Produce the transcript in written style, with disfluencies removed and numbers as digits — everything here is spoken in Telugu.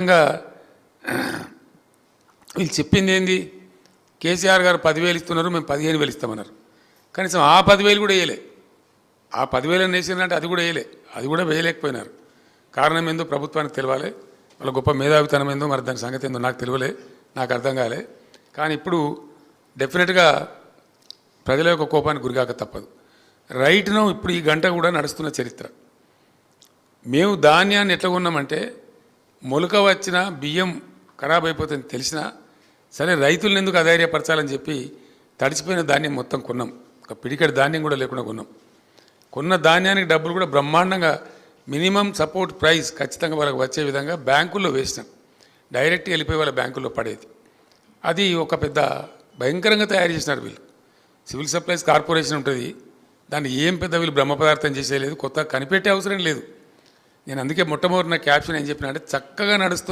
ఇంకా వీళ్ళు చెప్పింది ఏంది, కేసీఆర్ గారు 10,000 ఇస్తున్నారు, మేము 15,000 ఇస్తామన్నారు. కనీసం ఆ 10,000 కూడా వేయలే. ఆ 10,000 వేసిందంటే అది కూడా వేయలే, అది కూడా వేయలేకపోయినారు. కారణం ఏందో ప్రభుత్వానికి తెలియాలి, వాళ్ళ గొప్ప మేధావితనం ఏందో, మరి దాని సంగతి ఏందో నాకు తెలియలే, నాకు అర్థం కాలే. కానీ ఇప్పుడు డెఫినెట్గా ప్రజల యొక్క కోపానికి గురికాక తప్పదు. రైట్ను ఇప్పుడు ఈ గంట కూడా నడుస్తున్న చరిత్ర. మేము ధాన్యాన్ని ఎట్లా కొన్నామంటే, మొలక వచ్చిన బియ్యం ఖరాబ్ అయిపోతుంది తెలిసినా సరే రైతులను ఎందుకు అధైర్యపరచాలని చెప్పి తడిచిపోయిన ధాన్యం మొత్తం కొన్నాం. ఒక పిడికెడు ధాన్యం కూడా లేకుండా కొన్నాం. కొన్న ధాన్యానికి డబ్బులు కూడా బ్రహ్మాండంగా మినిమం సపోర్ట్ ప్రైస్ ఖచ్చితంగా వాళ్ళకి వచ్చే విధంగా బ్యాంకుల్లో వేసినాం. డైరెక్ట్ వెళ్ళిపోయి వాళ్ళ బ్యాంకుల్లో పడేది. అది ఒక పెద్ద భయంకరంగా తయారు చేసినారు వీళ్ళు. సివిల్ సప్లైస్ కార్పొరేషన్ ఉంటుంది, దాన్ని ఏం పెద్ద వీళ్ళు బ్రహ్మ పదార్థం చేసేయలేదు, కొత్త కనిపెట్టే అవసరం లేదు. నేను అందుకే మొట్టమొదటి నా క్యాప్షన్ ఏం చెప్పినా అంటే, చక్కగా నడుస్తున్న